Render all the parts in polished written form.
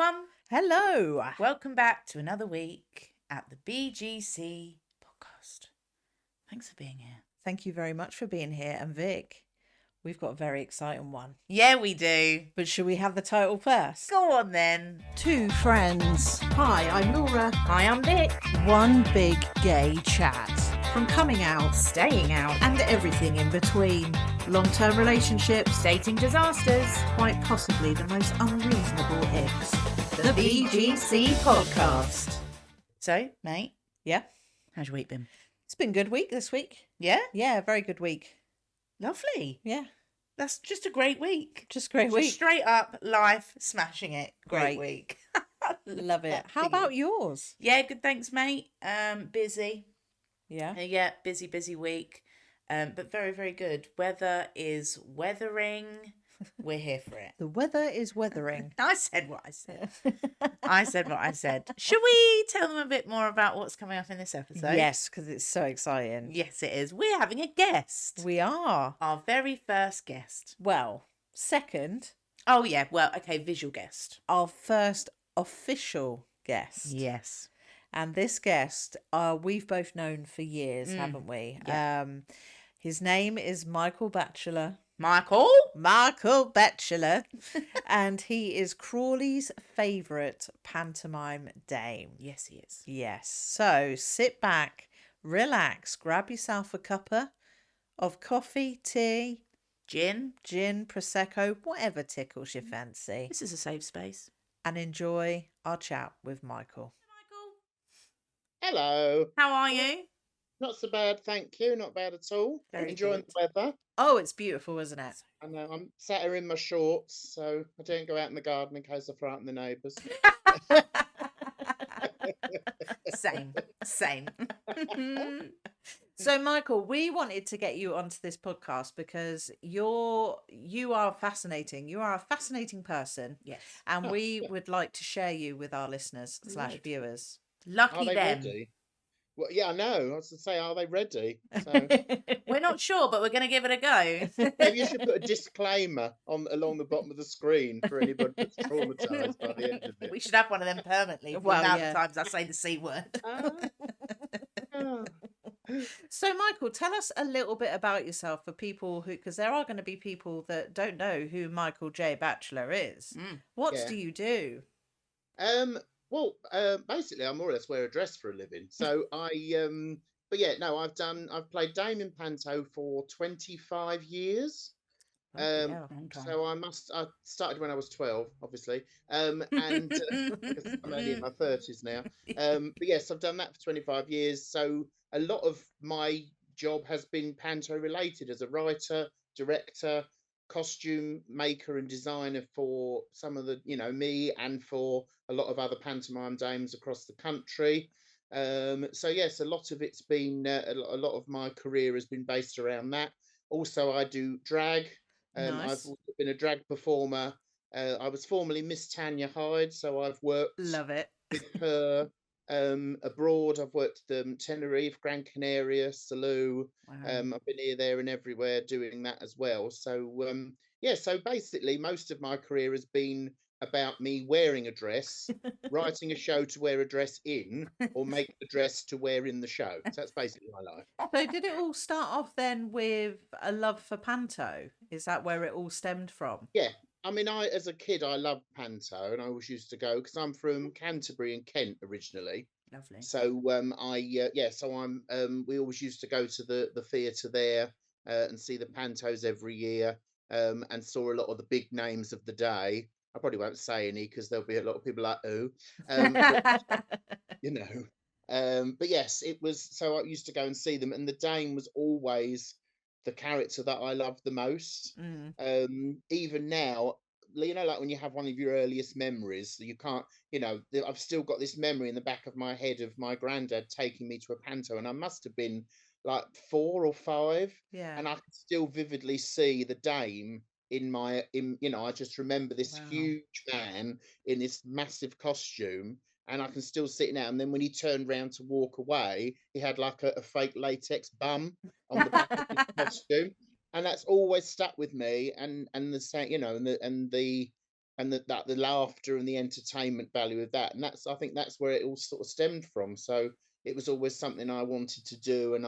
everyone. Hello. Welcome back to another week at the BGC podcast. Thanks for being here. Thank you very much for being here. And Vic, we've got a very exciting one. Yeah, we do. But should we have the title first? Go on then. Two friends. Hi, I'm Laura. Hi, I'm Vic. One big gay chat. From coming out Staying out. and everything in between. Long-term relationships, Dating disasters. quite possibly the most unreasonable Icks. The BGC podcast. So, mate, Yeah. how's your week been? It's been a good week this week. Yeah? Yeah, very good week. Lovely. Yeah. That's just a great week. Just a great Just week. straight up life, smashing it. Great Great. week. Love it. that How for about you? yours? Yeah, good, thanks, mate. Busy. Yeah. Yeah, busy week. But very, very good. Weather is weathering. We're here for it. The weather is weathering. I said what I said. I said what I said. Should we tell them a bit more about what's coming up in this episode? Yes, because it's so exciting. Yes, it is. We're having a guest. We are. Our very first guest. Well, second, Oh, yeah. Well, okay, visual guest. our first official guest. Yes. And this guest, we've both known for years, haven't we? yeah. His name is Micheal Batchelor. Micheal? Batchelor. And he is Crawley's favourite pantomime dame. Yes, he is. Yes. So sit back, relax, grab yourself a cuppa of coffee, tea, Gin. gin, prosecco, whatever tickles your fancy, This is a safe space. and enjoy our chat with Micheal. Michael, Hello. how are you? Not so bad, thank you. Not bad at all. Very Enjoying good. the weather. Oh, it's beautiful, isn't it? I know I'm sat here in my shorts, so I don't go out in the garden in case I frighten the neighbours. Same. So, Micheal, we wanted to get you onto this podcast because you are fascinating. You are a fascinating person, Yes. and Oh, we would like to share you with our listeners / Right. viewers. Are Lucky they them. ready? Well, yeah, I know. I was to say, are they ready? So We're not sure, but we're going to give it a go. maybe you should put a disclaimer along the bottom of the screen for anybody that's traumatised by the end of it. We should have one of them permanently. For Well, the amount yeah. of times I say the C word. Ah. So, Micheal, tell us a little bit about yourself for people who, because there are going to be people that don't know who Micheal J Batchelor is. What Yeah. do you do? Well, basically, I more or less wear a dress for a living. So but yeah, no, I've played Dame in Panto for 25 years. Bloody hell. So I started when I was 12, obviously, and because I'm only in my 30s now. But yes, I've done that for 25 years. So a lot of my job has been Panto related as a writer, director, costume maker, and designer for some of the, me and for a lot of other pantomime dames across the country. So yes, a lot of it's been a lot of my career has been based around that. Also, I do drag. I've Nice. also been a drag performer. I was formerly Miss Tanya Hyde, so I've worked Love it. with her abroad. I've worked Tenerife, Gran Canaria, Salou. Wow. I've been here, there, and everywhere doing that as well. So yeah, so basically, most of my career has been about me wearing a dress, writing a show to wear a dress in, or make the dress to wear in the show. So that's basically my life. So, did it all start off then with a love for Panto? Is that where it all stemmed from? Yeah, I mean, as a kid, I loved Panto, and I always used to go because I'm from Canterbury in Kent originally. Lovely. So we always used to go to the theatre there and see the Pantos every year, and saw a lot of the big names of the day. I probably won't say any because there'll be a lot of people like, oh, but, but yes, it was. So I used to go and see them, and the Dame was always the character that I loved the most. Even now, like when you have one of your earliest memories, you can't, I've still got this memory in the back of my head of my granddad taking me to a panto, and I must have been like 4 or 5, Yeah. and I can still vividly see the Dame I just remember this Wow. huge man in this massive costume, and I can still see it now. And then when he turned round to walk away, he had like a fake latex bum on the back of his costume, and that's always stuck with me. And the same, and the and that the laughter and the entertainment value of that, and I think that's where it all sort of stemmed from. So it was always something I wanted to do, and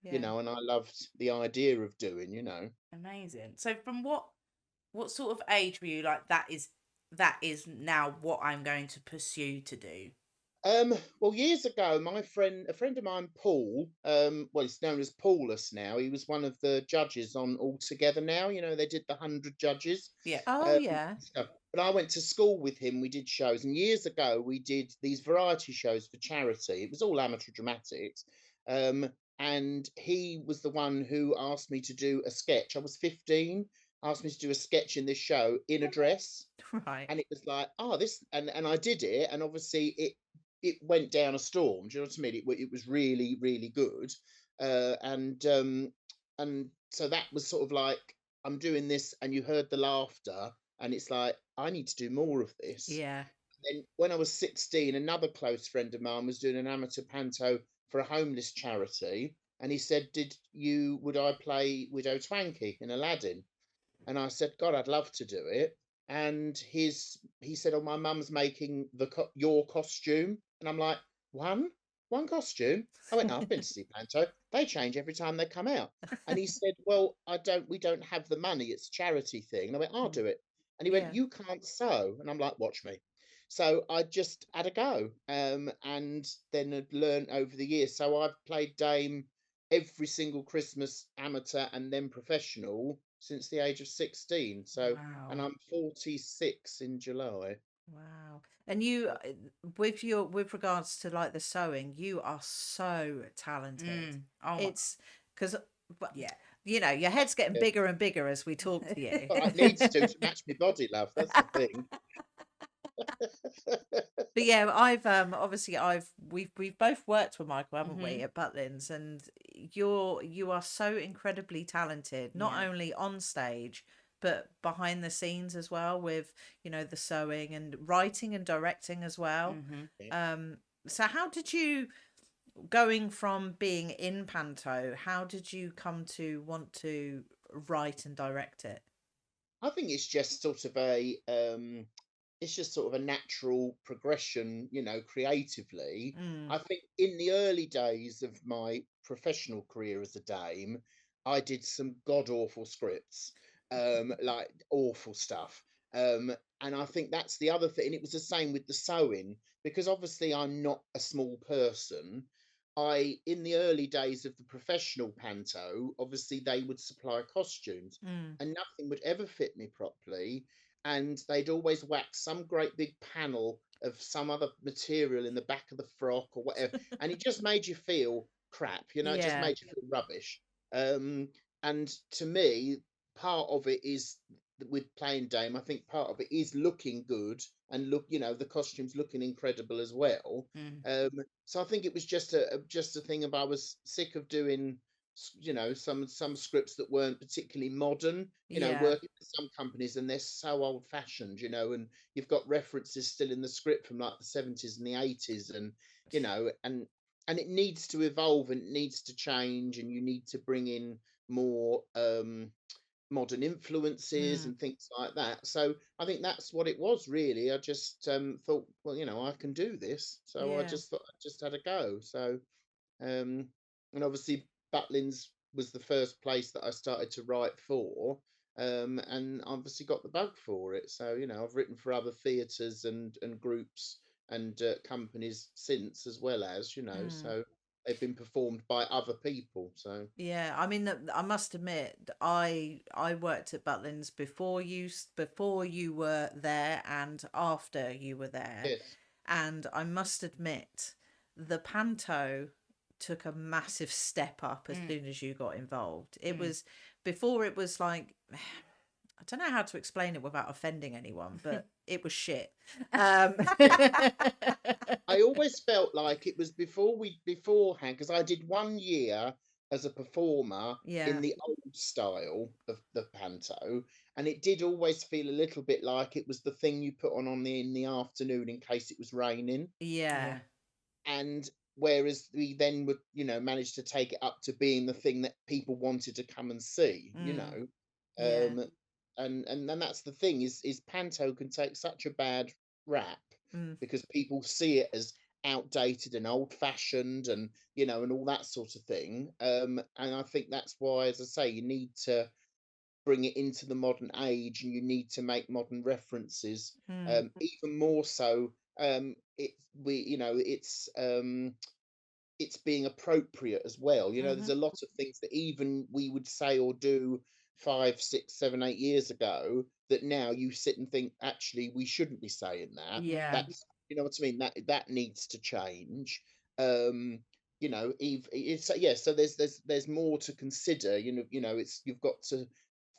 Yeah. and I loved the idea of doing, Amazing. So from what sort of age were you like, that is now what I'm going to pursue to do? Well, years ago, a friend of mine, Paul, well, he's known as Paulus now. He was one of the judges on All Together Now. They did the 100 judges. Yeah. Oh, Um, yeah. but I went to school with him. We did shows, and years ago we did these variety shows for charity. It was all amateur dramatics, um, and he was the one who asked me to do a sketch. I was 15. Asked me to do a sketch in this show in a dress, Right. and it was like, oh, this, and I did it, and obviously it went down a storm. Do you know what I mean? It was really, really good, uh, and um, and so that was sort of like, I'm doing this, and you heard the laughter, and it's like, I need to do more of this. Yeah. Then when I was 16, another close friend of mine was doing an amateur panto for a homeless charity, and he said, would I play Widow Twanky in Aladdin? And I said, God, I'd love to do it. And he said, oh, my mum's making your costume. And I'm like, one costume? I went, no, I've been to see Panto. They change every time they come out. And he said, well, we don't have the money. It's a charity thing. And I went, I'll do it. And he went, Yeah. you can't sew. And I'm like, watch me. So I just had a go, and then had learned over the years. So I've played Dame every single Christmas, amateur and then professional, since the age of 16. So, and Wow. I'm 46 in July. Wow. And you, with regards to like the sewing, you are so talented. Oh my. It's because, Yeah. your head's getting Yeah. bigger and bigger as we talk to you. But it needs to match my body, love. That's the thing. But yeah, I've obviously we've both worked with Michael, haven't we, Mhm. at Butlins, and you are so incredibly talented, not Yeah. only on stage but behind the scenes as well, with the sewing and writing and directing as well. Mhm. So how did you, going from being in Panto, how did you come to want to write and direct it? I think it's just sort of it's just sort of a natural progression, creatively. Mm. I think in the early days of my professional career as a dame, I did some god awful scripts, like awful stuff. And I think that's the other thing. And it was the same with the sewing, because obviously I'm not a small person. In the early days of the professional panto, obviously they would supply costumes, Mm. and nothing would ever fit me properly, and they'd always wax some great big panel of some other material in the back of the frock or whatever, and it just made you feel crap, it just Yeah. made you feel rubbish. um and to me, part of it is, with playing Dame, I think part of it is looking good, and the costumes looking incredible as well. Mm. So I think it was just a thing of, I was sick of doing some scripts that weren't particularly modern, Yeah. working for some companies, and they're so old fashioned, and you've got references still in the script from like the 70s and the 80s, and you know and it needs to evolve, and it needs to change, and you need to bring in more modern influences Mm. and things like that. So I think that's what it was, really. I just thought, well, I can do this, so I Yeah. just thought I just had a go. So um, and obviously, Butlins was the first place that I started to write for, and obviously got the bug for it. So I've written for other theatres and groups and companies since, as well as Mm. so they've been performed by other people. So Yeah, I mean, I must admit, I worked at Butlins before you were there and after you were there, yes, and I must admit, the panto took a massive step up as Mm. soon as you got involved. It Mm. was before it was like, I don't know how to explain it without offending anyone, but it was shit. I always felt like it was beforehand, because I did 1 year as a performer in Yeah, the old style of the panto, and it did always feel a little bit like it was the thing you put on in the afternoon in case it was raining. yeah, Yeah. And whereas we then would manage to take it up to being the thing that people wanted to come and see. mm, yeah. um and then that's the thing is Panto can take such a bad rap Mm. because people see it as outdated and old fashioned and and all that sort of thing. And I think that's why, as I say, you need to bring it into the modern age and you need to make modern references, Mm. even more so. It we it's being appropriate as well. There's Mhm. a lot of things that even we would say or do 5, 6, 7, 8 years ago that now you sit and think, actually, we shouldn't be saying that. Yeah. That's, you know what I mean? That needs to change. Um, it's yeah. So there's more to consider. It's you've got to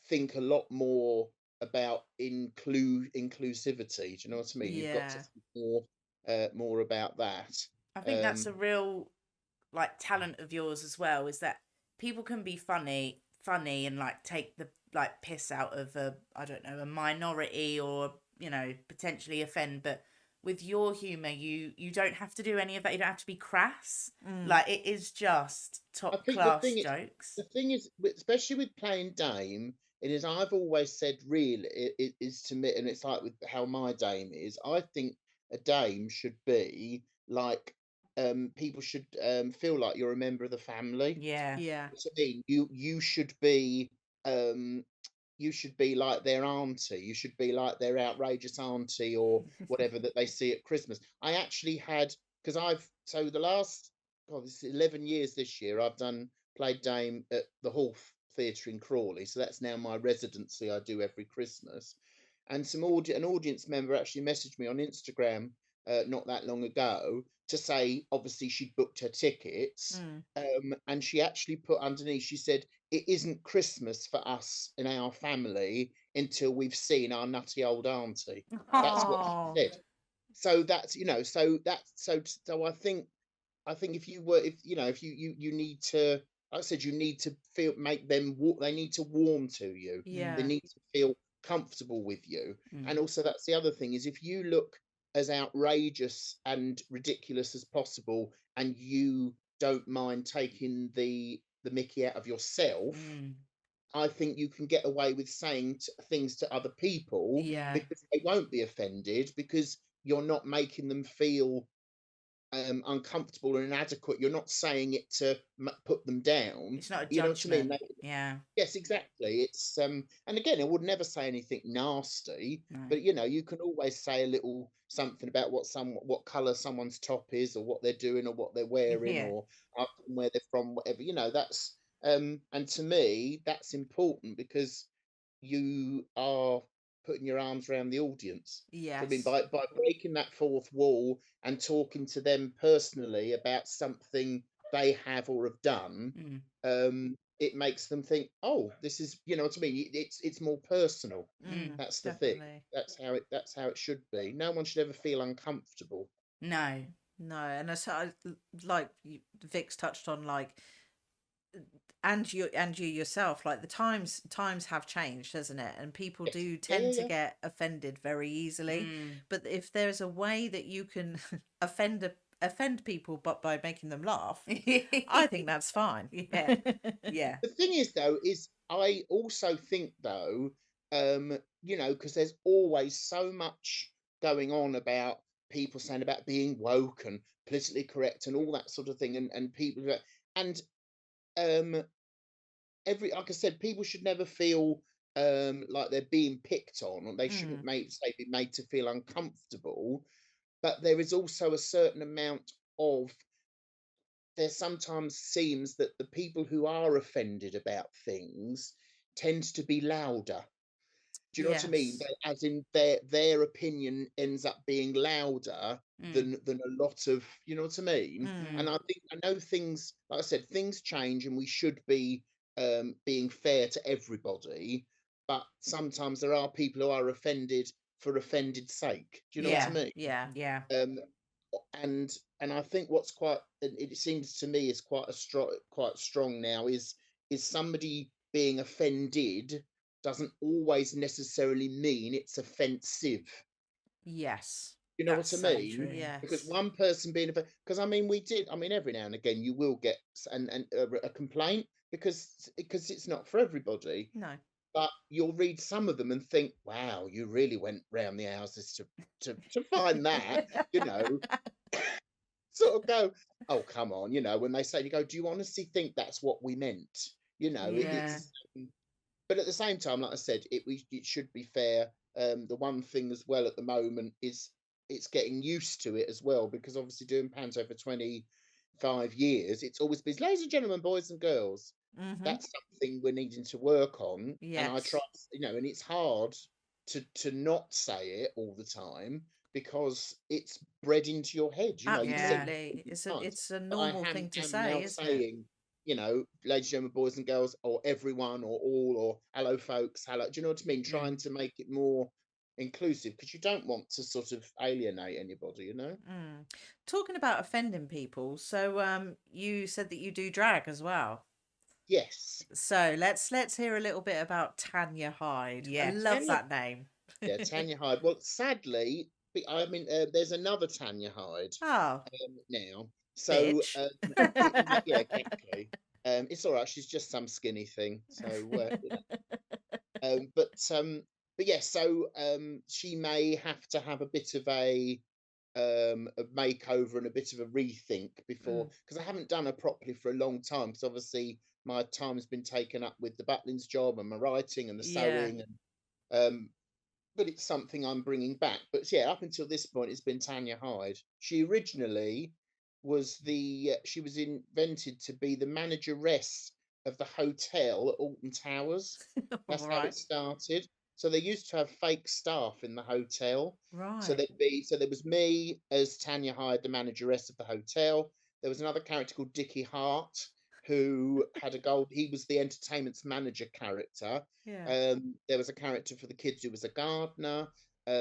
think a lot more about inclusivity. Do you know what I mean? You've got to Yeah. think more about that. I think that's Um, a real like talent of yours as well, is that people can be funny and like take the like piss out of I don't know, a minority, or potentially offend, but with your humor you don't have to do any of that. You don't have to be crass. Mm. Like, it is just I top think the class thing is, jokes. especially with playing Dame, it is. I've always said, really, it is to me, and it's like with how my Dame is. I think a Dame should be like, people should feel like you're a member of the family. Yeah. Yeah. What I mean, you should be, um, you should be like their auntie. You should be like their outrageous auntie or whatever that they see at Christmas. I actually had, because the last, God, this is 11 years this year, I've played Dame at the Hawth Theatre in Crawley. So that's now my residency I do every Christmas. And an audience member actually messaged me on Instagram not that long ago to say, obviously, she'd booked her tickets. Mm. And she actually put underneath, she said, it isn't Christmas for us in our family until we've seen our nutty old auntie. That's what she Oh. said. So I think if you need to, like I said, you need to make them, they need to warm to you. They Yeah. need to feel comfortable with you. And Mm. also, that's the other thing, is if you look as outrageous and ridiculous as possible and you don't mind taking the mickey out of yourself, Mm. I think you can get away with saying things to other people Yeah. because they won't be offended, because you're not making them feel uncomfortable or inadequate. You're not saying it to put them down. It's not a You know what I mean? judgment. Yeah. Yes, exactly. It's and again, I would never say anything nasty, No. but you can always say a little something about what color someone's top is, or what they're doing, or what they're wearing, Yeah. or where they're from, whatever. That's and to me that's important, because you are putting your arms around the audience. So, I mean, Yes. by breaking that fourth wall and talking to them personally about something they have or have done, Mm. it makes them think, oh, this is, you know what I mean? It's more personal. Mm. That's the thing. Definitely. That's how it should be. No one should ever feel uncomfortable. No. No, and like Vic's touched on, like, and you yourself, like, the times have changed, hasn't it? And people Yes. do Yeah, tend to yeah. get offended very easily. Mm. But if there's a way that you can offend people, but by making them laugh, I think that's fine. Yeah. Yeah. The thing is, though, is I also think, though, because there's always so much going on about people saying about being woke and politically correct and all that sort of thing, and people, and um, like I said, people should never feel like they're being picked on, or they shouldn't Mm. be made to feel uncomfortable. But there is also a certain amount of, there sometimes seems that the people who are offended about things tend to be louder. Do you know what I mean? Yes. As in their opinion ends up being louder Mm. than a lot of, you know what I mean? Mm. And I know things, like I said, things change, and we should be being fair to everybody. But sometimes there are people who are offended for offended sake. Do you know what I Yeah. mean? Yeah. Yeah. Um, and I think what's quite, it seems to me, is quite strong now, is somebody being offended doesn't always necessarily mean it's offensive. Yes. You know That's what I so mean? true. Because Yes. one person being offended, because I mean, every now and again you will get a complaint, because it's not for everybody. No. but you'll read some of them and think, wow, you really went round the houses to find that, you know, sort of go, oh, come on, you know, when they say, you go, do you honestly think that's what we meant? You know, Yeah. but at the same time, like I said, it should be fair. The one thing as well at the moment is it's getting used to it as well, because obviously doing Panto for 25 years, it's always been, ladies and gentlemen, boys and girls. Mm-hmm. That's something we're needing to work on, and I try, Yes. you know, and it's hard to not say it all the time because it's bred into your head. You know, you've said Yeah. it Absolutely. 50 It's a times, it's a but I normal thing to am say, now isn't it? saying, you know, ladies and gentlemen, boys and girls, or everyone, or all, or hello, folks, hello. Do you know what I mean? Trying Mm. to make it more inclusive, because you don't want to sort of alienate anybody, you know? Mm. Talking about offending people, so you said that you do drag as well. Yes. So let's hear a little bit about Tanya Hyde. I Yes. love Tanya, that name. yeah, Tanya Hyde. Well, sadly, I mean, there's another Tanya Hyde Oh, now. So, bitch. yeah, exactly. It's all right. She's just some skinny thing. So, you know. Um, but um, but yeah. So, she may have to have a bit of a makeover and a bit of a rethink before, Mm, because I haven't done her properly for a long time. Because obviously my time's been taken up with the Butlins job and my writing and the yeah. sewing, and um, but it's something I'm bringing back. But yeah, up until this point, it's been Tanya Hyde. She originally was she was invented to be the manageress of the hotel at Alton Towers. That's how it Right. started. So they used to have fake staff in the hotel. Right. So there was me as Tanya Hyde, the manageress of the hotel. There was another character called Dickie Hart, who had a gold. He was the entertainment's manager character. Yeah. There was a character for the kids who was a gardener.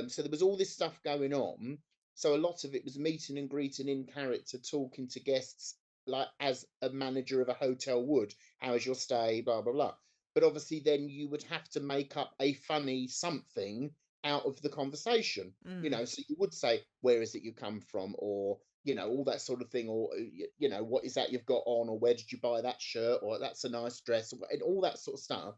So there was all this stuff going on. So a lot of it was meeting and greeting in character, talking to guests like as a manager of a hotel would. How was your stay? Blah blah blah. But obviously, then you would have to make up a funny something out of the conversation. You Mm, know, so you would say, "Where is it you come from?" or you know, all that sort of thing, or you know, what is that you've got on, or where did you buy that shirt, or that's a nice dress, and all that sort of stuff.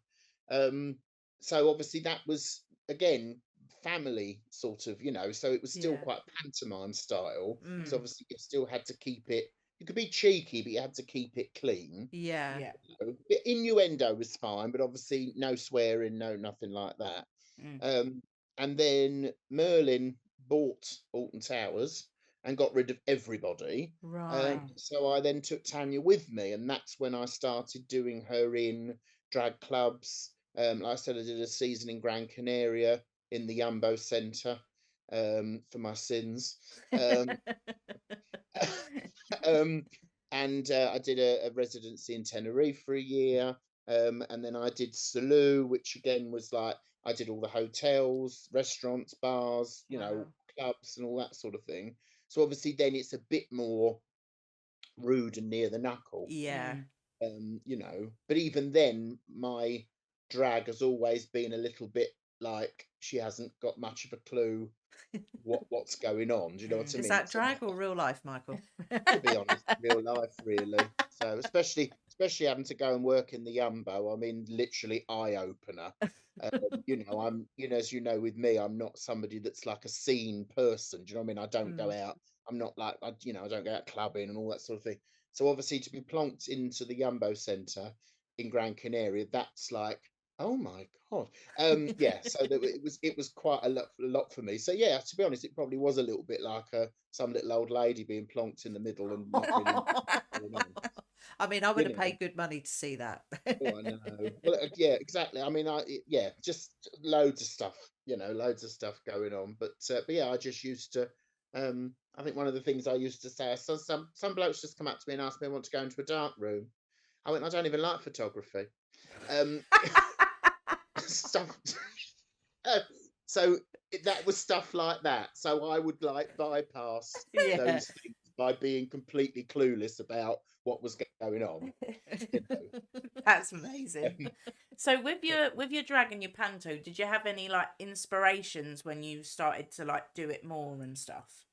Um, so obviously that was again family sort of, you know, so it was still yeah. quite pantomime style. So Mm, obviously you still had to keep it. You could be cheeky, but you had to keep it clean. yeah. Yeah. Bit innuendo was fine, but obviously no swearing, no nothing like that. Mm. Um, and then Merlin bought Alton Towers and got rid of everybody. Right. Oh. So I then took Tanya with me, and that's when I started doing her in drag clubs. Like I said, I did a season in Gran Canaria in the Yumbo Centre for my sins. Um, um, and I did a residency in Tenerife for a year. And then I did Salou, which again was like I did all the hotels, restaurants, bars, you know, Wow. clubs, and all that sort of thing. So obviously, then it's a bit more rude and near the knuckle, Yeah. Mm. you know. But even then, my drag has always been a little bit like she hasn't got much of a clue what's going on. Do you know what Mm. I Is mean? that So drag or real life, Michael? to be honest, real life, really. So especially having to go and work in the Yumbo, I mean, literally eye opener. You know, you know, as you know, with me, I'm not somebody that's like a scene person. Do you know what I mean? I don't go Mm, out. I'm not like, you know, I don't go out clubbing and all that sort of thing. So obviously, to be plonked into the Yumbo Centre in Gran Canaria, that's like, oh my god. Yeah. So it was quite a lot for me. So yeah, to be honest, it probably was a little bit like some little old lady being plonked in the middle and not really knowing what's going on. I mean, I would You have know. paid good money to see that. Oh, I know. Well, yeah, exactly. I mean, yeah, just loads of stuff. You know, loads of stuff going on. But yeah, I just used to. I think one of the things I used to say, so some blokes just come up to me and ask me, I want to go into a dark room. I went, I don't even like photography. Um, stuff. Uh, so that was stuff like that. So I would like bypass Yeah. those things by being completely clueless about what was going on. You That's amazing. know. So with your drag and your panto, did you have any like inspirations when you started to like do it more and stuff?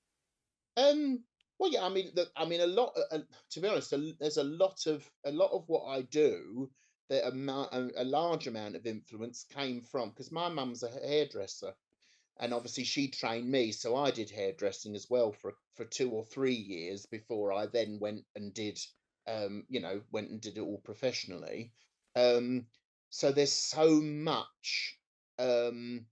Um, well, yeah, I mean, a lot. To be honest, there's a lot of what I do. that a large amount of influence came from, because my mum's a hairdresser, and obviously she trained me, so I did hairdressing as well for 2 or 3 years before I then went and did went and did it all professionally. Um, so there's so much um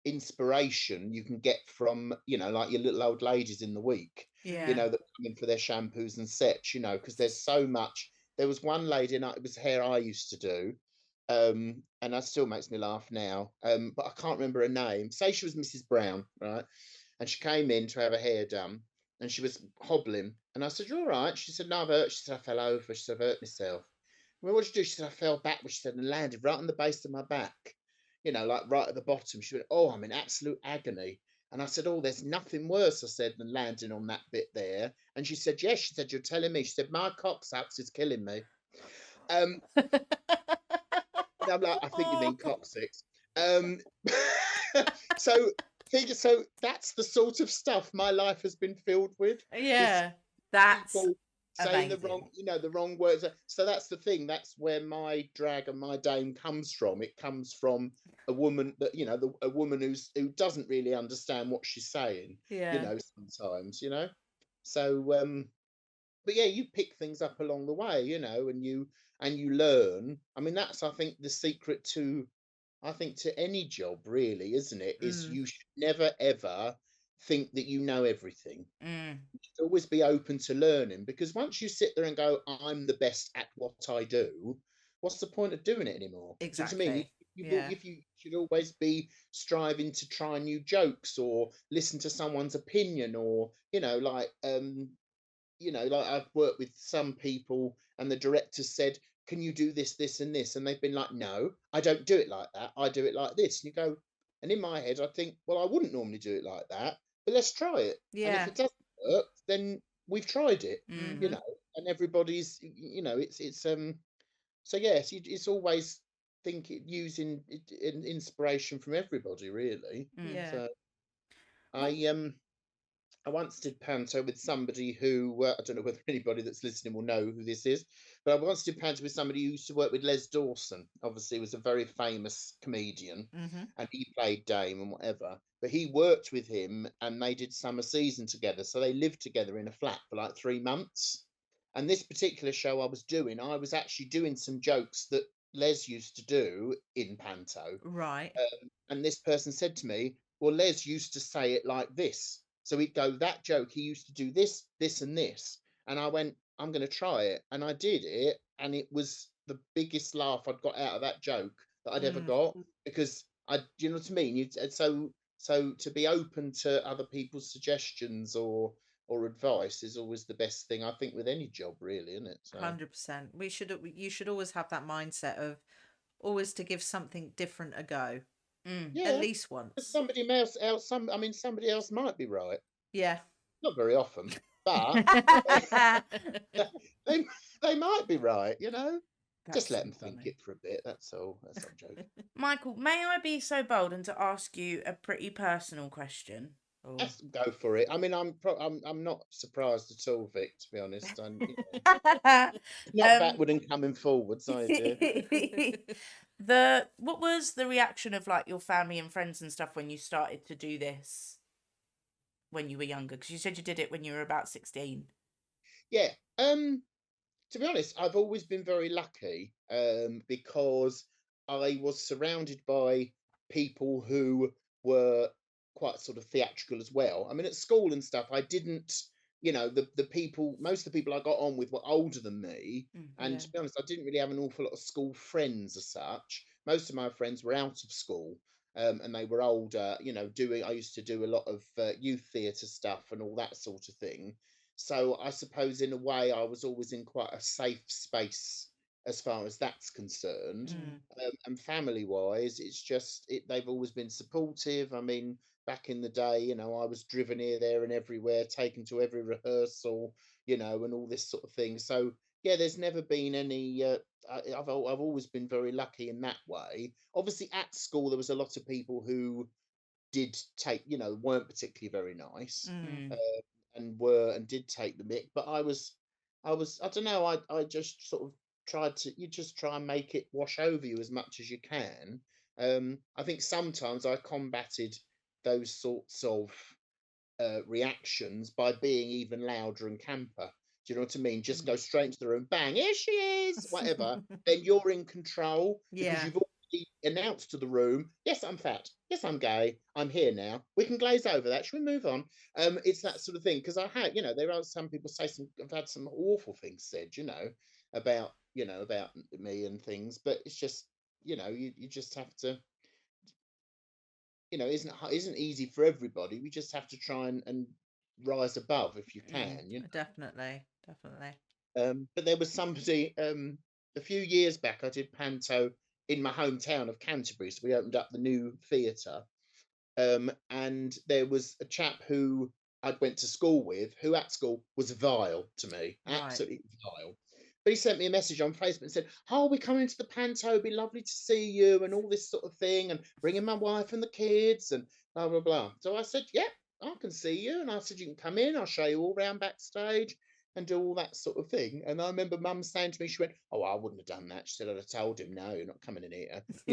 inspiration you can get from, like your little old ladies in the week, Yeah. that come in for their shampoos and sets, because there's so much. There was one lady, and it was hair I used to do, and that still makes me laugh now, but I can't remember her name. Say she was Mrs. Brown, right? And she came in to have her hair done, and she was hobbling, and I said, "You all right?" She said, "No, I've hurt." She said, "I fell over." She said, "I've hurt myself." Well, what did you do? She said, "I fell backwards." She said, "And landed right on the base of my back, like right at the bottom." She went, "Oh, I'm in absolute agony." And I said, "Oh, there's nothing worse," I said, "than landing on that bit there." And she said, "Yes." She said, "You're telling me." She said, "My coccyx is killing me." Um, and I'm like, "I think you mean coccyx." Um, so so that's the sort of stuff my life has been filled with. This Yeah. That's people saying the amazing. wrong words. So that's the thing. That's where my drag and my dame comes from. It comes from a woman that, a woman who doesn't really understand what she's saying. Yeah. Sometimes. So but yeah, you pick things up along the way, and you learn. I mean, that's, I think, the secret to, I think, to any job, really, isn't it? Is Mm. you should never ever think that you know everything. Mm. Always be open to learning, because once you sit there and go, "I'm the best at what I do," what's the point of doing it anymore? Do you know what I mean? Exactly. Yeah. If you should always be striving to try new jokes, or listen to someone's opinion, or like I've worked with some people, and the director said, "Can you do this, this, and this?" And they've been like, "No, I don't do it like that. I do it like this." And you go, and in my head, I think, well, I wouldn't normally do it like that, but let's try it. And if Yeah. it doesn't work, then we've tried it, Mm. and everybody's, it's. So yes, it's always using inspiration from everybody, really. Mm. Yeah. So What? I once did panto with somebody who, I don't know whether anybody that's listening will know who this is, but I once did panto with somebody who used to work with Les Dawson. Obviously, he was a very famous comedian, Mm-hmm. and he played Dame and whatever. But he worked with him, and they did summer season together. So they lived together in a flat for like 3 months. And this particular show I was doing, I was actually doing some jokes that Les used to do in panto. Right. And this person said to me, "Well, Les used to say it like this." So he'd go, "That joke, he used to do this, this, and this." And I went, "I'm going to try it." And I did it. And it was the biggest laugh I'd got out of that joke that I'd ever Mm. got. Because you know what I mean? So to be open to other people's suggestions or advice is always the best thing, I think, with any job, really, isn't it? So 100%. You should always have that mindset of always to give something different a go. Mm. At yeah, least 'cause once. somebody else might be right. Yeah. Not very often, but they they might be right, That's Just let so them think funny. it for a bit. That's all. That's not joking. Michael, may I be so bold and to ask you a pretty personal question? Or... Let's go for it. I mean, I'm not surprised at all, Vic. To be honest, I'm not um, backward and coming forwards, are you, dear? what was the reaction of like your family and friends and stuff when you started to do this when you were younger? Because you said you did it when you were about 16. Yeah. To be honest, I've always been very lucky, because I was surrounded by people who were quite sort of theatrical as well. I mean, at school and stuff, I didn't, most of the people I got on with were older than me. And Yeah. to be honest, I didn't really have an awful lot of school friends as such. Most of my friends were out of school. And they were older, I used to do a lot of youth theatre stuff and all that sort of thing. So I suppose in a way I was always in quite a safe space as far as that's concerned. Mm. And family wise, they've always been supportive. I mean, back in the day, I was driven here, there, and everywhere, taken to every rehearsal, and all this sort of thing. So yeah, there's never been any. I've always been very lucky in that way. Obviously, at school there was a lot of people who did take, weren't particularly very nice, Mm. Mm. and did take the mick. But I don't know. I just sort of just try and make it wash over you as much as you can. I think sometimes I combated those sorts of reactions by being even louder and camper. Do you know what I mean? Just go straight into the room, bang, here she is, whatever. Then you're in control because Yeah. you've already announced to the room, yes, I'm fat, yes, I'm gay, I'm here now. We can glaze over that. Should we move on? It's that sort of thing because I had, there are some people say I've had some awful things said, about me and things, but it's just, you just have to, isn't easy for everybody. We just have to try and rise above if you can. Definitely. But there was somebody a few years back. I did Panto in my hometown of Canterbury, so we opened up the new theatre, and there was a chap who I'd went to school with, who at school was vile to me, Right. absolutely vile. But he sent me a message on Facebook and said, "Oh, we're coming to the Panto. It'd be lovely to see you," and all this sort of thing, and bringing my wife and the kids, and blah blah blah. So I said, "Yeah, I can see you," and I said, "You can come in. I'll show you all round backstage and do all that sort of thing." And I remember Mum saying to me, she went, "Oh, I wouldn't have done that." She said, "I'd have told him, no, you're not coming in here. If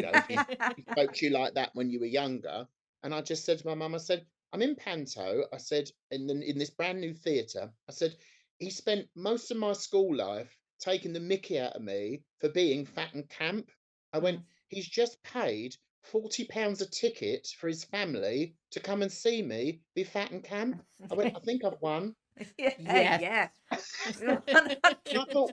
he spoke to you like that when you were younger." And I just said to my mum, I said, "I'm in Panto." I said, in this brand new theatre. I said, "He spent most of my school life taking the mickey out of me for being fat and camp." I went, "He's just paid £40 a ticket for his family to come and see me be fat and camp." I went, "I think I've won." Yeah. And I thought,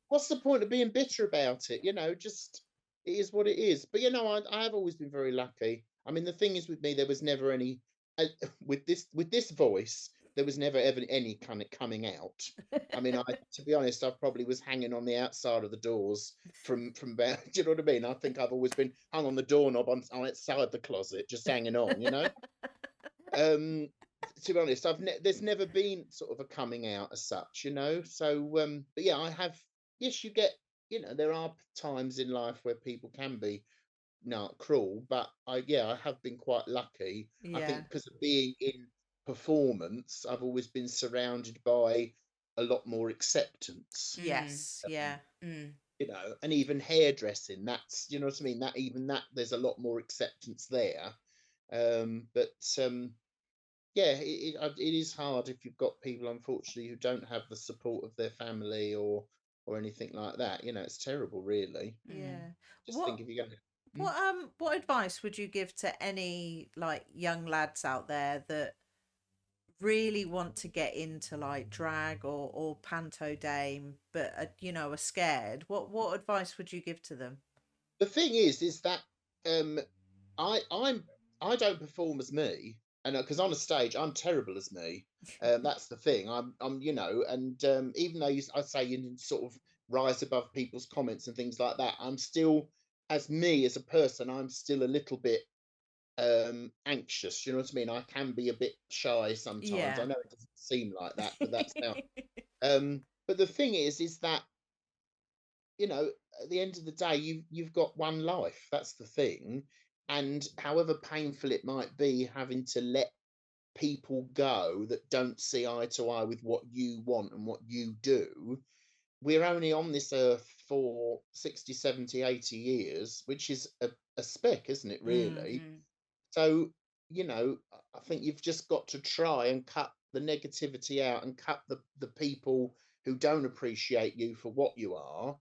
what's the point of being bitter about it? Just it is what it is. But I have always been very lucky. I mean, the thing is with me, there was never any with this voice. There was never ever any kind of coming out. I mean, to be honest, I probably was hanging on the outside of the doors from about. Do you know what I mean? I think I've always been hung on the doorknob on outside the closet, just hanging on. To be honest, there's never been sort of a coming out as such. So but yeah, I have. Yes, you get. There are times in life where people can be not cruel, but I have been quite lucky. I Yeah. think because of being in performance, I've always been surrounded by a lot more acceptance. Yes. Yeah. And even hairdressing, that's, you know what I mean, that there's a lot more acceptance there. But yeah, it is hard if you've got people, unfortunately, who don't have the support of their family or anything like that. It's terrible, really. Yeah. Just What think if you're going to. what advice would you give to any like young lads out there that really want to get into like drag or panto dame but are scared? What advice would you give to them? The thing is that um, I don't perform as me, and because on a stage I'm terrible as me. That's the thing. I'm and even though I say you can sort of rise above people's comments and things like that, I'm still, as me as a person, I'm still a little bit anxious. You know what I mean? I can be a bit shy sometimes. I Yeah. know it doesn't seem like that, but that's how. But the thing is that at the end of the day, you've got one life. That's the thing. And however painful it might be having to let people go that don't see eye to eye with what you want and what you do, we're only on this earth for 60, 70, 80 years, which is a speck, isn't it, really? So, I think you've just got to try and cut the negativity out and cut the people who don't appreciate you for what you are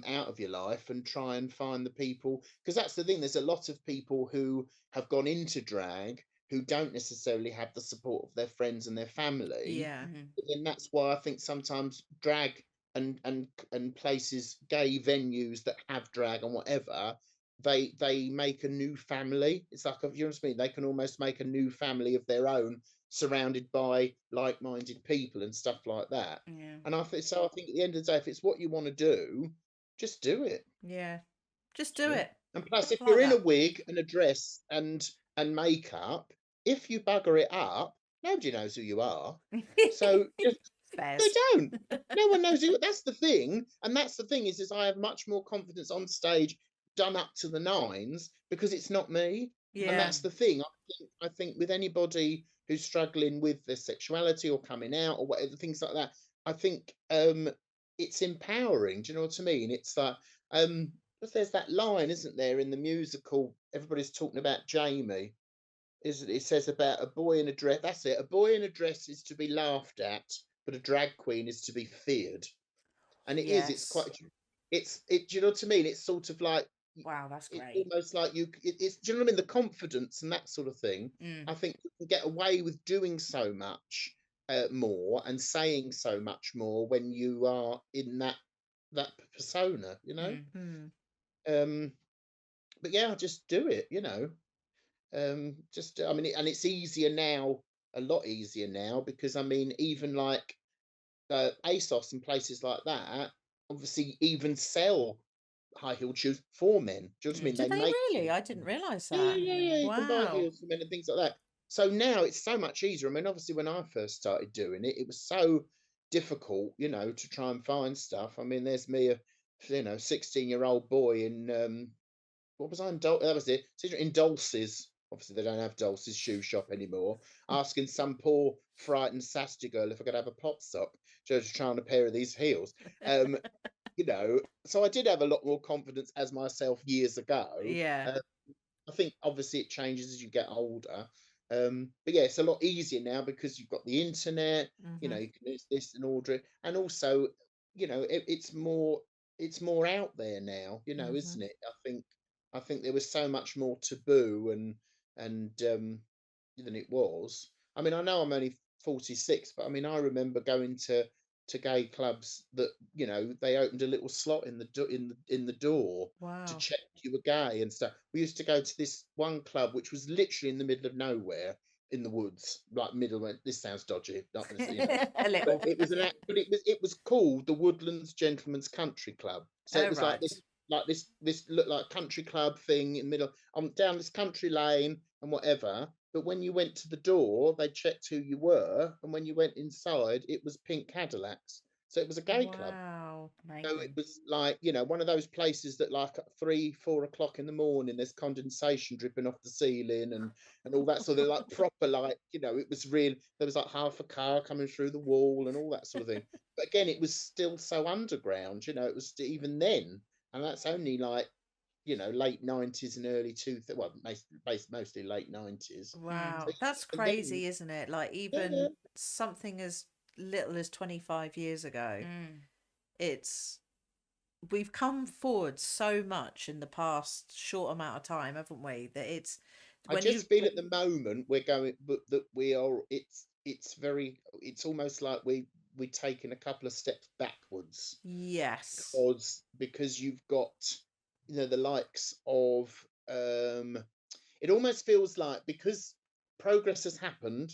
out of your life, and try and find the people, because that's the thing. There's a lot of people who have gone into drag who don't necessarily have the support of their friends and their family. Yeah. And that's why I think sometimes drag and places, gay venues that have drag and whatever, they make a new family. It's like, you know what I mean? They can almost make a new family of their own, surrounded by like-minded people and stuff like that. Yeah. And I think so. I think at the end of the day, if it's what you want to do, just do it. Yeah. Just do Yeah. it. And plus, if Like you're in a that. wig and a dress and makeup, if you bugger it up, nobody knows who you are. So just they Fairs. don't. No one knows who. That's the thing, and that's the thing is I have much more confidence on stage, done up to the nines, because it's not me. And Yeah. that's the thing. I think with anybody who's struggling with their sexuality or coming out or whatever, things like that, I think it's empowering. Do you know what I mean? It's like, but there's that line, isn't there, in the musical? Everybody's talking about Jamie. It says about a boy in a dress. That's it. A boy in a dress is to be laughed at, but a drag queen is to be feared. And it is. It's Yes. quite. Do you know what I mean? It's sort of like Wow, that's it's great. almost like it's. Do you know what I mean? The confidence and that sort of thing. Mm. I think you can get away with doing so much more and saying so much more when you are in that persona. You know. Mm. Mm. Um. But yeah, just do it. Just I mean, and it's easier now, a lot easier now, because I mean, even like ASOS and places like that, obviously even sell high heel shoes for men. Do you know what I Mm. mean? Do They they make really? them. I didn't realize Yeah, that. yeah, yeah. You can buy Wow. heels for men and things like that. So now it's so much easier. I mean, obviously, when I first started doing it, it was so difficult, to try and find stuff. I mean, there's me, a 16-year-old boy in what was I in that was it. In Dulce's. Obviously, they don't have Dulce's shoe shop anymore. Asking some poor, frightened Sassy girl if I could have a pop sock, just trying a pair of these heels. Um, so I did have a lot more confidence as myself years ago. Yeah. Uh, I think obviously it changes as you get older. But yeah, it's a lot easier now because you've got the internet. Mm-hmm. You can use this and order it, and also, it's more out there now. Mm-hmm. Isn't it? I think there was so much more taboo and than it was. I mean, I know I'm only 46, but I mean, I remember going to gay clubs that they opened a little slot in the door to Wow. check you were gay and stuff. We used to go to this one club which was literally in the middle of nowhere in the woods, like middle. This sounds dodgy, not gonna say, A but little. it was called the Woodlands Gentlemen's Country Club. So Oh, it was like right. this looked like country club thing in the middle down this country lane and whatever. But when you went to the door, they checked who you were, and when you went inside, it was pink Cadillacs. So it was a gay club. Wow. So it Amazing. was like, one of those places that like at 3, 4 o'clock in the morning, there's condensation dripping off the ceiling and all that sort of like proper like, it was real. There was like half a car coming through the wall and all that sort of thing. But again, it was still so underground, it was even then. And that's only like, late 90s and early 2000s, well, mostly late 90s. Mm. So Wow. That's even then, crazy, isn't it? Like yeah, even something as little as 25 years ago, Mm. it's we've come forward so much in the past short amount of time, haven't we? That it's I when you just feel at the moment we're going, but that we are. It's almost like we're taking a couple of steps backwards yes. because you've got the likes of it almost feels like because progress has happened,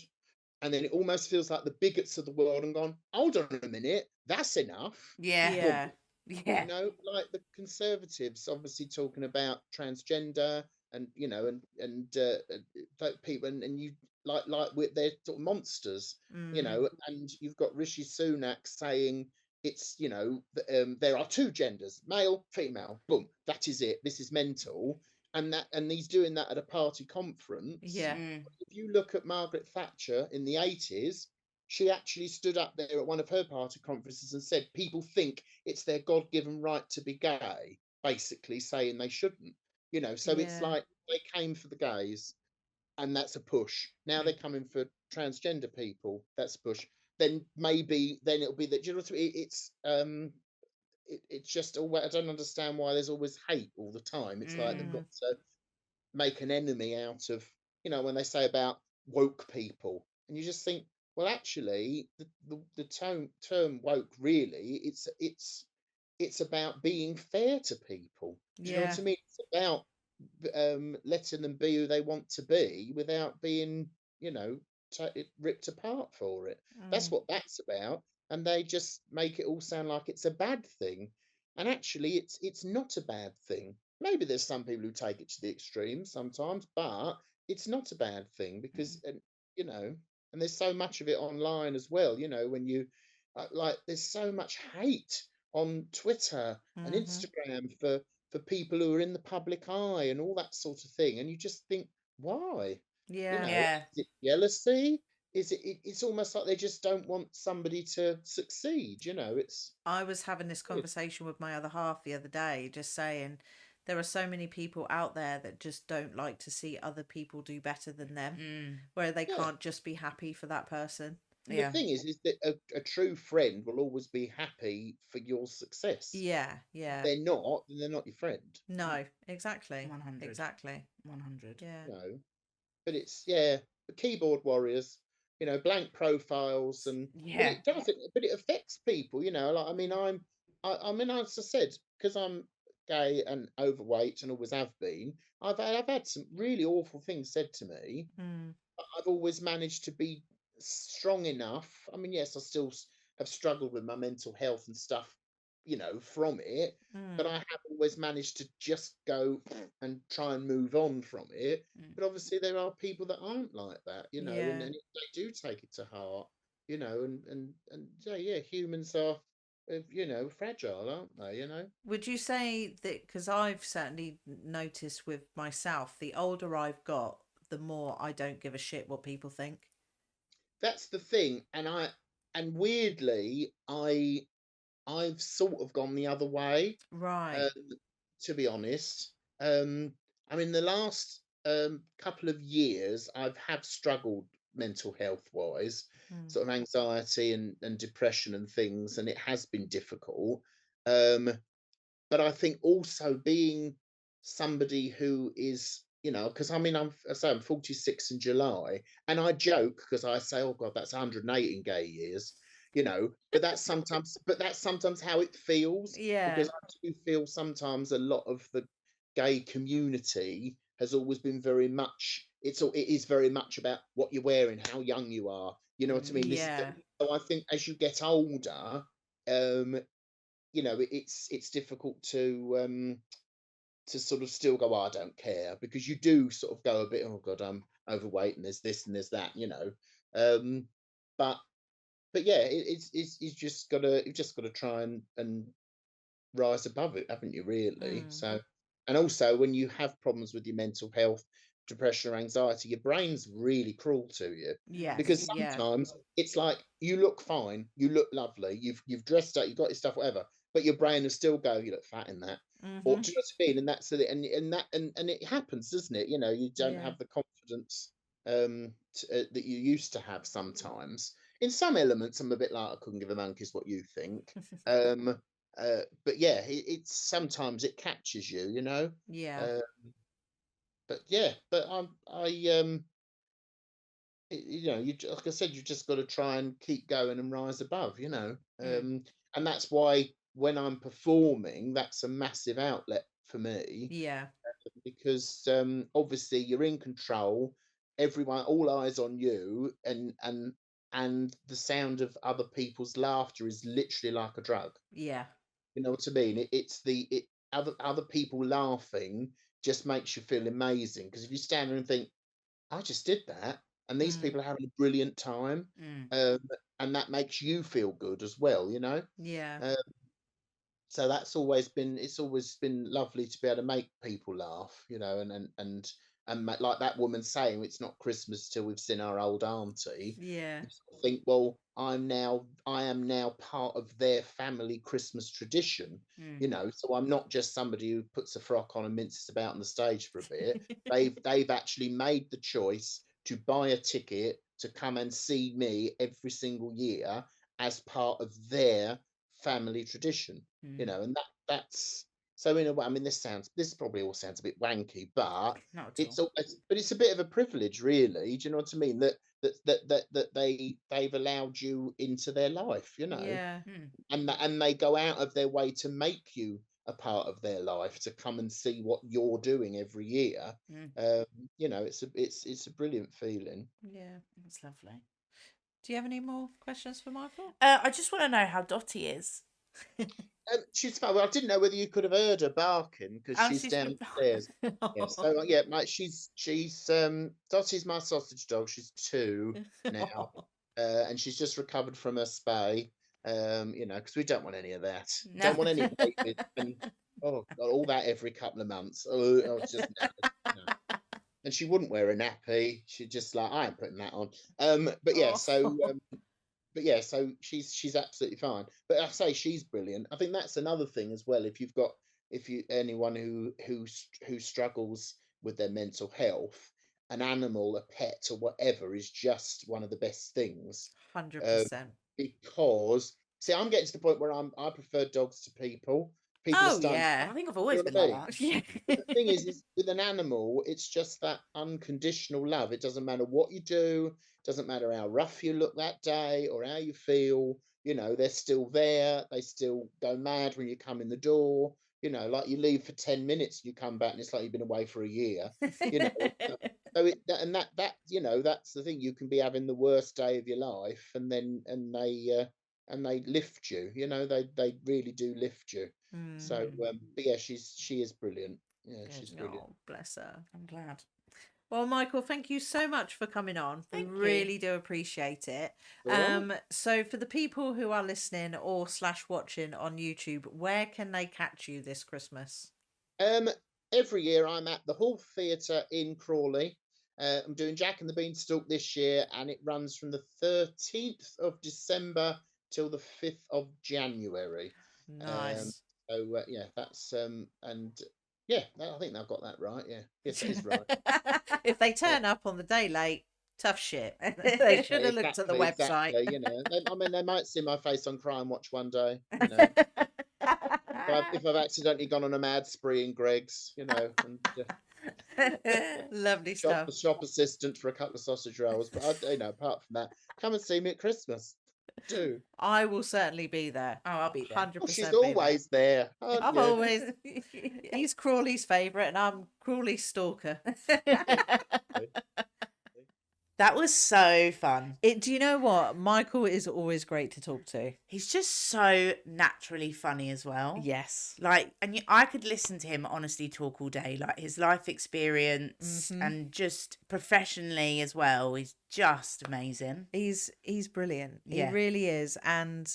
and then it almost feels like the bigots of the world and gone, hold on a minute, that's enough. Yeah. Boom. Yeah. Yeah. Like the conservatives obviously talking about transgender and like people and you like they're sort of monsters, Mm. and you've got Rishi Sunak saying it's there are two genders, male, female, boom, that is it, this is mental, and he's doing that at a party conference. Yeah. Mm. If you look at Margaret Thatcher in the 80s, she actually stood up there at one of her party conferences and said people think it's their God-given right to be gay, basically saying they shouldn't. So it's Yeah. like they came for the gays, and that's a push. Now Mm. they're coming for transgender people. That's a push. Then maybe then it'll be that. Do you know what I mean? It's just always, I don't understand why there's always hate all the time. It's like they've Mm. Mm. got to make an enemy out of, when they say about woke people, and you just think, well, actually, the term woke really, it's about being fair to people. Do you know what Yeah. I mean? It's about letting them be who they want to be without being, you know, ripped apart for it. That's Mm. what that's about. And they just make it all sound like it's a bad thing. And actually, it's not a bad thing. Maybe there's some people who take it to the extreme sometimes, but it's not a bad thing because, you know, and there's so much of it online as well. When you like, there's so much hate on Twitter and Mm-hmm. Instagram for people who are in the public eye and all that sort of thing. And you just think, why? Yeah. Yeah. Is it jealousy? it's almost like they just don't want somebody to succeed. It's I was having this weird. conversation with my other half the other day, just saying there are so many people out there that just don't like to see other people do better than them, Mm. where they Yeah. can't just be happy for that person. And the Yeah. thing is that a true friend will always be happy for your success. Yeah, If yeah. they're not, then they're not your friend. No, exactly. 100. Exactly. 100. Yeah. You know. But it's the keyboard warriors. Blank profiles, but Yeah. it does it. But it affects people. Like I mean, as I said, because I'm gay and overweight and always have been. I've had some really awful things said to me. Mm, I've always managed to be strong enough. I mean, yes, I still have struggled with my mental health and stuff, from it, but mm, I have always managed to just go and try and move on from it. Mm. But obviously, there are people that aren't like that, and, yeah. and they do take it to heart, and yeah, humans are, fragile, aren't they? Would you say that, because I've certainly noticed with myself, the older I've got, the more I don't give a shit what people think? That's the thing, and weirdly, I've sort of gone the other way. Right. Um, to be honest. I mean, the last couple of years, have struggled mental health wise, Mm, sort of anxiety and depression and things, and it has been difficult. Um, but I think also being somebody who is, because I mean, I'm 46 in July, and I joke because I say, oh God, that's 108 in gay years, but that's sometimes how it feels, yeah. because I do feel sometimes a lot of the gay community has always been very much, it is very much about what you're wearing, how young you are, you know what I mean? Yeah. So I think as you get older, um, it's difficult to sort of still go, oh, I don't care, because you do sort of go a bit, oh God, I'm overweight and there's this and there's that. Um, but yeah, it's just gotta try and rise above it, haven't you, really? Mm, So, and also when you have problems with your mental health, depression or anxiety, your brain's really cruel to you, yes. because Yeah. sometimes it's like you look fine, you look lovely, you've dressed up, you've got your stuff, whatever, but your brain will still go, you look fat in that. Or Mm-hmm. do you know what I mean? And that's it, and it happens, doesn't it? You don't Yeah. have the confidence that you used to have sometimes. In some elements, I'm a bit like, I couldn't give a monkey's what you think. Um, but yeah, it's sometimes it catches you. Yeah. Uh, but yeah, but like I said, you've just got to try and keep going and rise above. Mm. And that's why when I'm performing, that's a massive outlet for me, Yeah. because obviously you're in control, everyone, all eyes on you, and the sound of other people's laughter is literally like a drug. Yeah. You know what I mean? Other people laughing just makes you feel amazing, because if you stand there and think, I just did that, and these Mm, people are having a brilliant time, Mm. um, and that makes you feel good as well. yeah. Uh, so it's always been lovely to be able to make people laugh, and like that woman saying, it's not Christmas till we've seen our old auntie. Yeah. You sort of think, well, I am now part of their family Christmas tradition. Mm. So I'm not just somebody who puts a frock on and minces about on the stage for a bit. They've actually made the choice to buy a ticket to come and see me every single year as part of their family tradition. Mm. And that's, so in a way, I mean, this probably all sounds a bit wanky, but Not at it's all. all but it's a bit of a privilege, really. Do you know what I mean? That they've allowed you into their life. Yeah. Mm. And they go out of their way to make you a part of their life, to come and see what you're doing every year. Mm. um it's a brilliant feeling. Yeah. That's lovely. Do you have any more questions for Michael? I just want to know how Dottie is. She's fine. Well, I didn't know whether you could have heard her barking, because Oh, she's she's been. downstairs. Yeah. So yeah, mate, she's Dottie's my sausage dog. She's 2 now, and she's just recovered from her spay. Because we don't want any of that. No. Don't want any babies, and oh God, all that every couple of months. Oh, it's just no. and she wouldn't wear a nappy. She'd just like, I ain't putting that on. But yeah, so she's absolutely fine. But I say she's brilliant. I think that's another thing as well. If you anyone who struggles with their mental health, an animal, a pet, or whatever is just one of the best things. 100%. Because see, I'm getting to the point where I prefer dogs to people. People are Oh starting. yeah. I think I've You always know been what I like mean? that. The thing is with an animal, it's just that unconditional love. It doesn't matter what you do, doesn't matter how rough you look that day or how you feel. You know, they're still there. They still go mad when you come in the door. You know, like you leave for 10 minutes and you come back and it's like you've been away for a year. You know, so that you know, that's the thing. You can be having the worst day of your life, and they lift you. You know, they really do lift you. So, but yeah, she is brilliant. Yeah, she's Good. brilliant. Oh, bless her. I'm glad. Well, Michael, thank you so much for coming on. Thank we you. really do appreciate it. All right. So for the people who are listening or / watching on YouTube, where can they catch you this Christmas? Every year I'm at the Hall Theatre in Crawley. I'm doing Jack and the Beanstalk this year, and it runs from the 13th of December till the 5th of January. Nice. So yeah, that's and yeah, I think I've got that right. Yeah, yes, it is right. If they turn up on the day late, tough shit. They should have looked at the website. Exactly, you know, I mean, they might see my face on Crime Watch one day. You know, if I've accidentally gone on a mad spree in Greg's, you know, and Lovely stuff. shop assistant for a couple of sausage rolls. But you know, apart from that, come and see me at Christmas. Do. I will certainly be there. Oh, I'll be there. 100%. Oh, she's always there. Aren't I'm you? always. He's Crawley's favourite, and I'm Crawley's stalker. That was so fun. Do you know what? Michael is always great to talk to. He's just so naturally funny as well. Yes. Like, and I could listen to him honestly talk all day. Like his life experience and just professionally as well is just amazing. He's brilliant. Yeah. He really is. And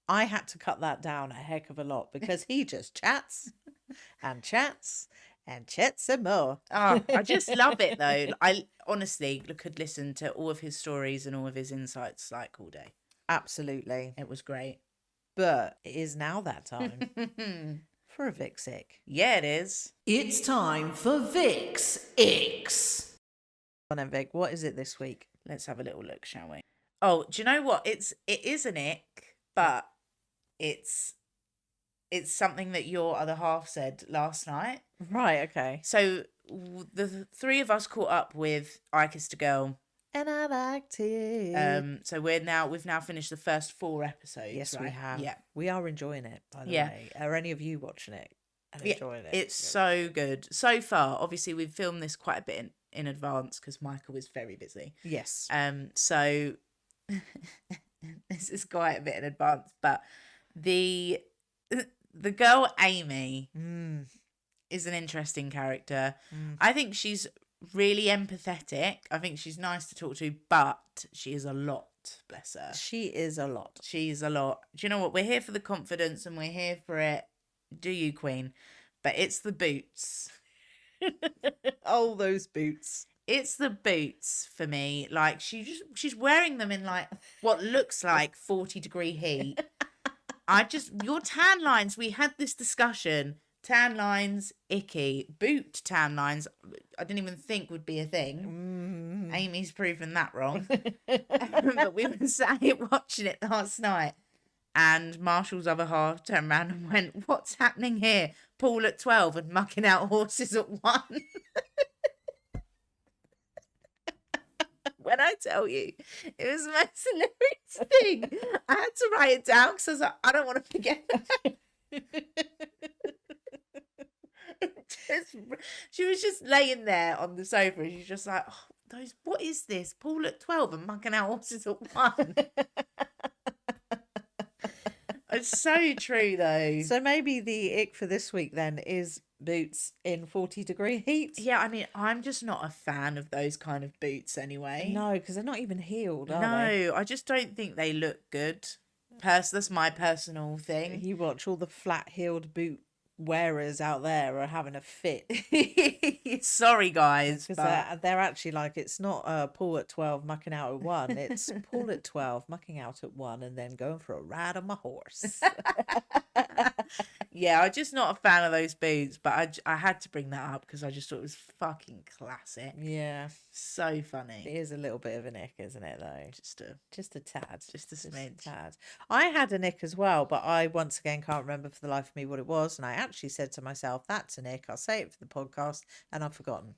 I had to cut that down a heck of a lot because he just chats and chats and chats some more. Oh, I just love it though. I honestly could listen to all of his stories and all of his insights like all day. Absolutely. It was great. But it is now that time for a Vick's Ick. Yeah, it is. It's time for Vick's Icks. Come on then, Vick, what is it this week? Let's have a little look, shall we? Oh, do you know what? It is an ick, but it's something that your other half said last night. Right, okay. So the three of us caught up with Icks to Girl. And I liked it. So we've now finished the first 4 episodes. Yes, right? we have. Yeah. We are enjoying it, by the way. Are any of you watching it and enjoying it? It's so good. So far, obviously we've filmed this quite a bit in advance because Michael was very busy. Yes. So this is quite a bit in advance, but the girl Amy is an interesting character. I think she's really empathetic. I think she's nice to talk to, but she is a lot, bless her. She is a lot. She's a lot. Do you know what? We're here for the confidence and we're here for it. Do you, Queen? But it's the boots. Oh, those boots. It's the boots for me. Like she's wearing them in like what looks like 40-degree heat. Your tan lines, we had this discussion. Tan lines, icky. Boot tan lines, I didn't even think would be a thing. Amy's proven that wrong. But we were sat here watching it last night, and Marshall's other half turned around and went, "What's happening here? Pool at 12 and mucking out horses at 1." When I tell you, it was the most hilarious thing. I had to write it down because I was like, I don't want to forget that. She was just laying there on the sofa and she's just like, oh, what is this? Pool at 12 and mucking out horses at 1. It's so true though. So maybe the ick for this week then is boots in 40-degree heat. Yeah, I mean, I'm just not a fan of those kind of boots anyway. No, because they're not even heeled, are they? No, I just don't think they look good. That's my personal thing. You watch all the flat-heeled boot wearers out there are having a fit. Sorry, guys, Because but they're actually like, it's not Paul at 12 mucking out at 1. It's Paul at 12 mucking out at 1 and then going for a ride on my horse. yeah, I'm just not a fan of those boots. But I had to bring that up because I just thought it was fucking classic. Yeah. So It funny. is a little bit of an ick, isn't it, though? Just a tad. Just a smidge. tad. I had an ick as well, but I once again can't remember for the life of me what it was. And I actually said to myself, that's an ick. I'll say it for the podcast. And I've forgotten.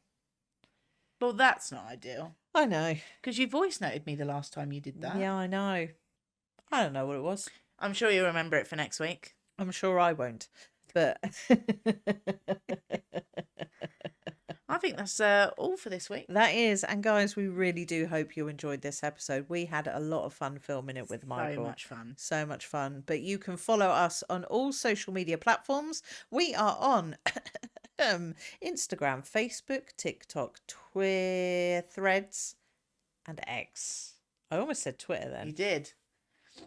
Well, that's not ideal I know. because you voice noted me the last time you did that. Yeah, I know. I don't know what it was. I'm sure you'll remember it for next week. I'm sure I won't. But I think that's all for this week. that is. And guys, we really do hope you enjoyed this episode. We had a lot of fun filming it with So Micheal. much fun. So much fun. But you can follow us on all social media platforms. We are on Instagram, Facebook, TikTok, Twitter, Threads, and X. I almost said Twitter then. You did.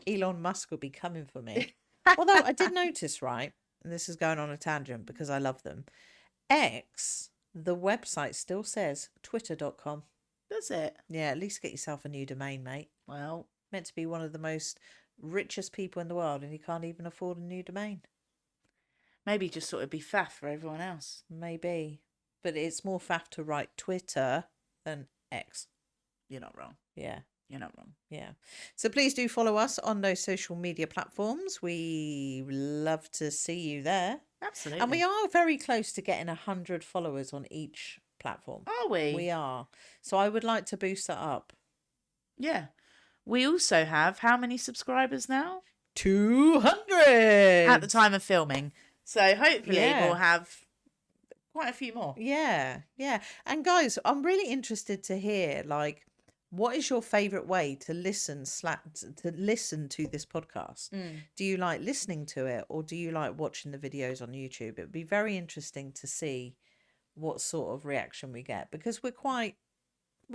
Elon Musk will be coming for me. Although I did notice, right, and this is going on a tangent because I love them, X, the website still says twitter.com. Does it? Yeah, at least get yourself a new domain, mate. Well, Meant to be one of the most richest people in the world and you can't even afford a new domain. maybe just sort of be faff for everyone else. Maybe. But it's more faff to write Twitter than X. You're not wrong. Yeah. You're not wrong. Yeah. So please do follow us on those social media platforms. We love to see you there. Absolutely. And we are very close to getting 100 followers on each platform. Are we? We are. So I would like to boost that up. Yeah. We also have how many subscribers now? 200! At the time of filming. So hopefully Yeah. we'll have quite a few more. Yeah, yeah. And guys, I'm really interested to hear, like, what is your favourite way to listen to this podcast? Do you like listening to it or do you like watching the videos on YouTube? It would be very interesting to see what sort of reaction we get because we're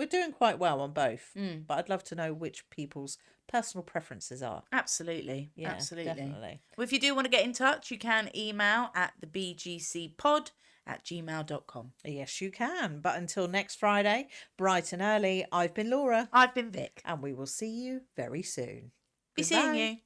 doing quite well on both. But I'd love to know which people's personal preferences are. Absolutely. Yeah, Absolutely. definitely. Well, if you do want to get in touch, you can email at thebgcpod@gmail.com. Yes, you can. But until next Friday, bright and early, I've been Laura. I've been Vic. And we will see you very soon. Be seeing Goodbye. you.